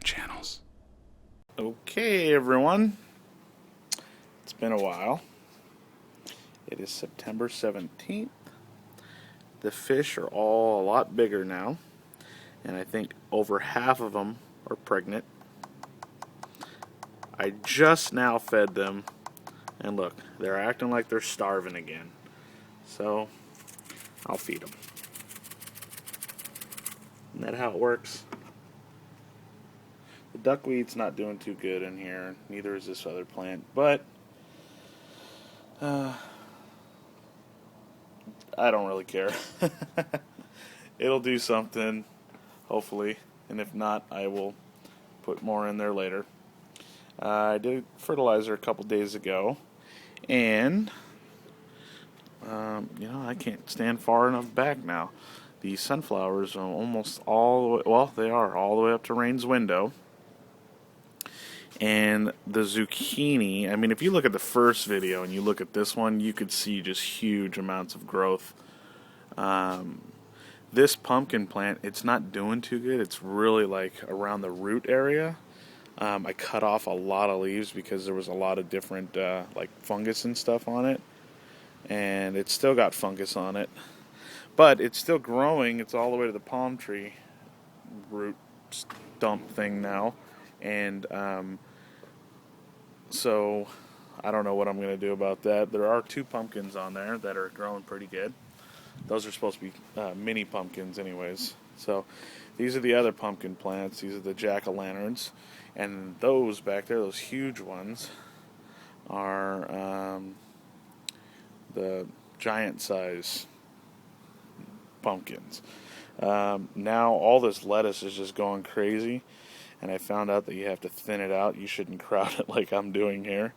channels. Okay, everyone. It's been a while. It is September 17th. The fish are all a lot bigger now, and I think over half of them are pregnant. I just now fed them, and look, they're acting like they're starving again. So, I'll feed them. Isn't that how it works? The duckweed's not doing too good in here, neither is this other plant, but I don't really care. It'll do something, hopefully, and if not, I will put more in there later. I did fertilizer a couple days ago, and I can't stand far enough back now. The sunflowers are almost all the way, well, they are all the way up to Rain's window. And the zucchini, I mean, if you look at the first video and you look at this one, you could see just huge amounts of growth. This pumpkin plant, it's not doing too good. It's really like around the root area. I cut off a lot of leaves because there was a lot of different like fungus and stuff on it. And it's still got fungus on it. But it's still growing. It's all the way to the palm tree root stump thing now. And so I don't know what I'm going to do about that. There are 2 pumpkins on there that are growing pretty good. Those are supposed to be mini pumpkins anyways. So these are the other pumpkin plants. These are the jack-o'-lanterns. And those back there, those huge ones, are the giant size pumpkins. Now all this lettuce is just going crazy. And I found out that you have to thin it out. You shouldn't crowd it like I'm doing here.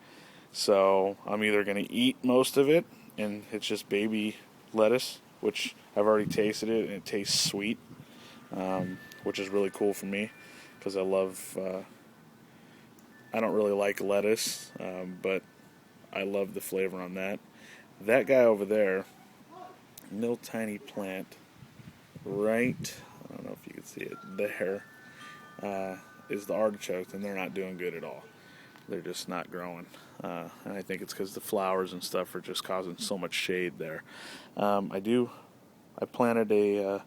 So I'm either going to eat most of it, and it's just baby lettuce, which I've already tasted it, and it tastes sweet, which is really cool for me, because I love, I don't really like lettuce, but I love the flavor on that. That guy over there, little tiny plant, right, I don't know if you can see it, there, is the artichokes, and they're not doing good at all. They're just not growing. And I think it's because the flowers and stuff are just causing so much shade there. I planted a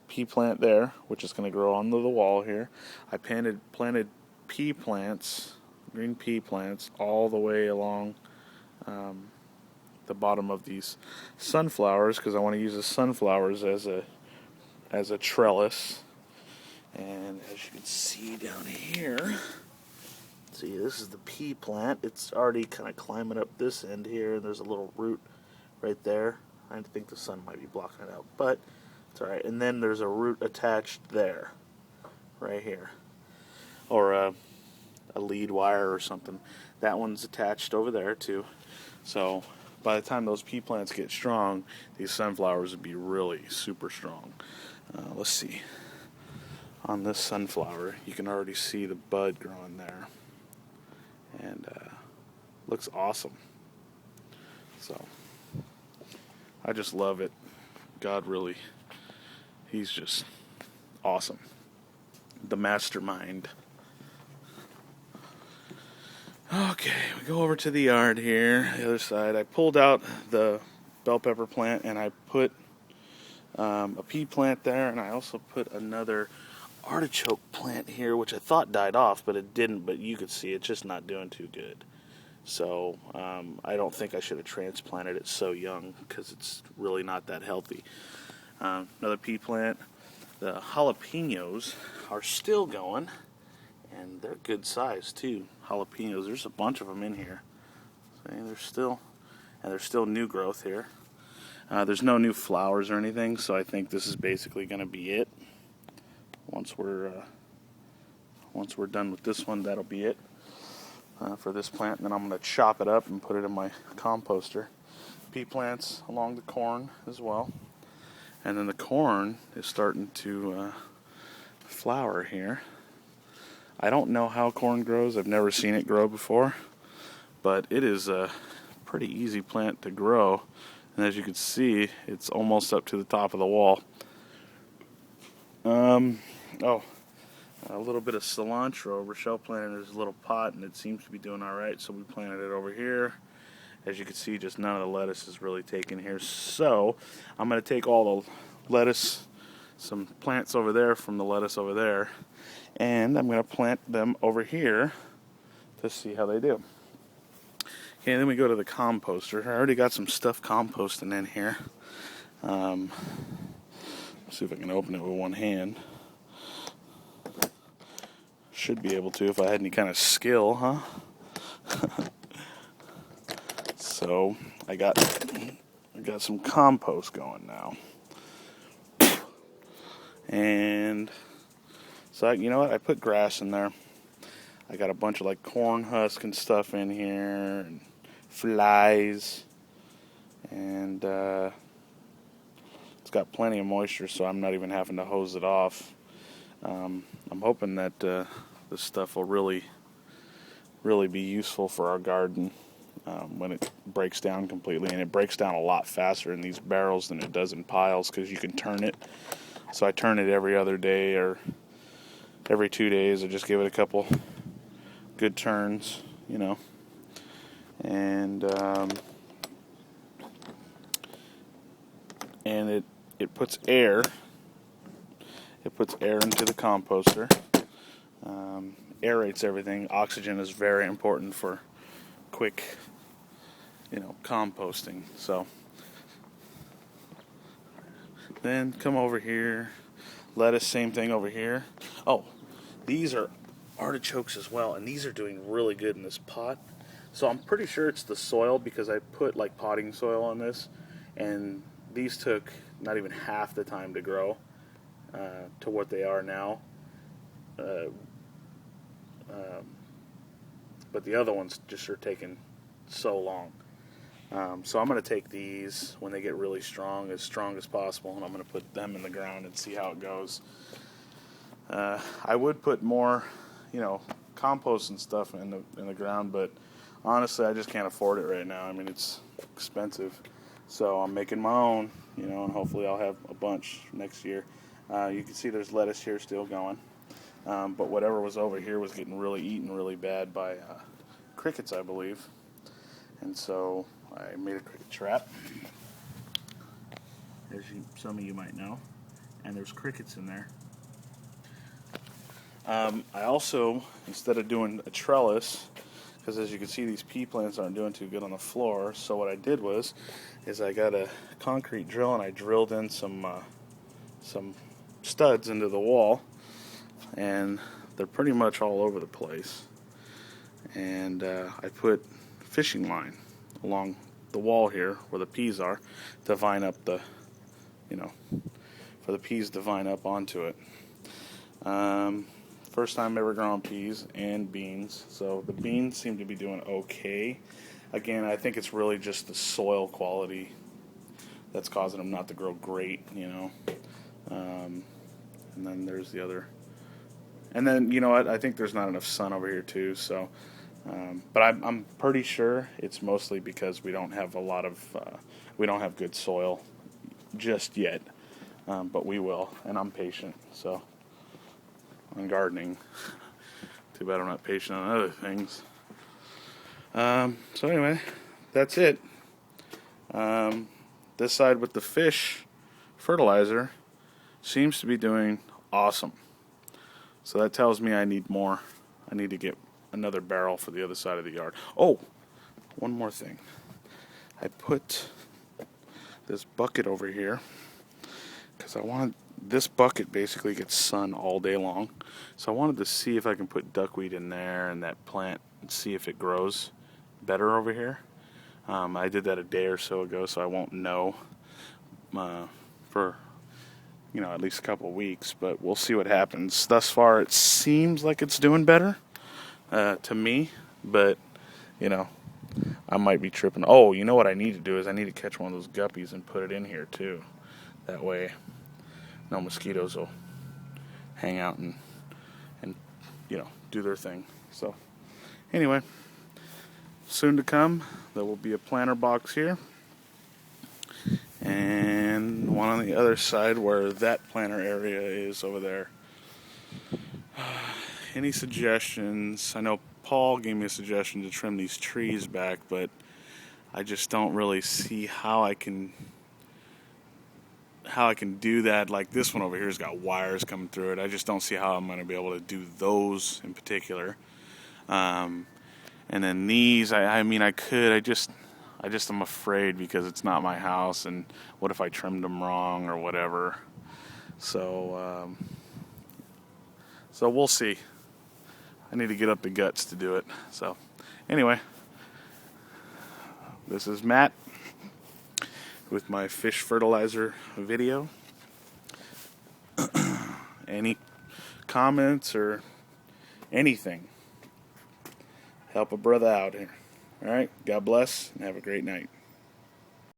pea plant there, which is going to grow onto the wall here. I planted pea plants, green pea plants, all the way along the bottom of these sunflowers, because I want to use the sunflowers as a trellis. And as you can see down here, see, this is the pea plant. It's already kind of climbing up this end here. There's a little root right there. I think the sun might be blocking it out, but it's alright. And then there's a root attached there, right here. Or a lead wire or something. That one's attached over there too. So by the time those pea plants get strong, these sunflowers would be really super strong. Let's see. On this sunflower, you can already see the bud growing there, and looks awesome. So I just love it. God, really, he's just awesome. The mastermind. Okay, we go over to the yard here, the other side. I pulled out the bell pepper plant, and I put a pea plant there, and I also put another artichoke plant here, which I thought died off, but it didn't. But you could see it's just not doing too good. So I don't think I should have transplanted it so young, because it's really not that healthy. Another pea plant. The jalapenos are still going, and they're good size too. Jalapenos, there's a bunch of them in here. See, there's still new growth here. There's no new flowers or anything, so I think this is basically going to be it. Once we're done with this one, that'll be it for this plant. And then I'm going to chop it up and put it in my composter. Pea plants along the corn as well. And then the corn is starting to flower here. I don't know how corn grows. I've never seen it grow before. But it is a pretty easy plant to grow. And as you can see, it's almost up to the top of the wall. a little bit of cilantro. Rochelle planted in his little pot, and it seems to be doing all right, so we planted it over here. As you can see, just none of the lettuce is really taken here. So I'm going to take all the lettuce, some plants over there from the lettuce over there, and I'm going to plant them over here to see how they do. Okay, then we go to the composter. I already got some stuff composting in here. Let's see if I can open it with one hand. Should be able to if I had any kind of skill, huh? So I got some compost going now. And so you know what? I put grass in there. I got a bunch of like corn husk and stuff in here, and flies, and it's got plenty of moisture, so I'm not even having to hose it off. I'm hoping that this stuff will really be useful for our garden when it breaks down completely, and it breaks down a lot faster in these barrels than it does in piles because you can turn it. So I turn it every other day or every 2 days. I just give it a couple good turns, you know, and it puts air. It puts air into the composter. Aerates everything. Oxygen is very important for quick, composting. So then come over here. Lettuce, same thing over here. Oh, these are artichokes as well, and these are doing really good in this pot. So I'm pretty sure it's the soil because I put like potting soil on this, and these took not even half the time to grow to what they are now. But the other ones just are taking so long. So I'm going to take these when they get really strong as possible, and I'm going to put them in the ground and see how it goes. I would put more, compost and stuff in the ground, but honestly, I just can't afford it right now. I mean, it's expensive. So I'm making my own, and hopefully I'll have a bunch next year. You can see there's lettuce here still going. But whatever was over here was getting really eaten really bad by crickets, I believe. And so I made a cricket trap, as some of you might know. And there's crickets in there. I also, instead of doing a trellis, because as you can see these pea plants aren't doing too good on the floor, so what I did is I got a concrete drill and I drilled in some studs into the wall, and they're pretty much all over the place. And I put fishing line along the wall here where the peas are to vine up for the peas to vine up onto it. First time ever growing peas and beans, so the beans seem to be doing okay. Again, I think it's really just the soil quality that's causing them not to grow great, and then there's the other. And then, you know what, I think there's not enough sun over here too, so, but I'm pretty sure it's mostly because we don't have we don't have good soil just yet, but we will, and I'm patient, so, on gardening. Too bad I'm not patient on other things. So anyway, that's it. This side with the fish fertilizer seems to be doing awesome. So that tells me I need more. I need to get another barrel for the other side of the yard. Oh, one more thing. I put this bucket over here because this bucket basically gets sun all day long. So I wanted to see if I can put duckweed in there and that plant and see if it grows better over here. I did that a day or so ago, so I won't know for at least a couple of weeks, but we'll see what happens. Thus far, it seems like it's doing better to me, but I might be tripping. Oh, you know what I need to do is I need to catch one of those guppies and put it in here too. That way, no mosquitoes will hang out and do their thing. So anyway, soon to come, there will be a planter box here, and one on the other side where that planter area is over there. any suggestions? I know Paul gave me a suggestion to trim these trees back, but I just don't really see how I can do that. Like this one over here has got wires coming through it. I just don't see how I'm going to be able to do those in particular. And then these, I mean, I could. I just am afraid because it's not my house, and what if I trimmed them wrong or whatever. So we'll see. I need to get up the guts to do it. So anyway, this is Matt with my fish fertilizer video. Any comments or anything, help a brother out here. All right, God bless and have a great night.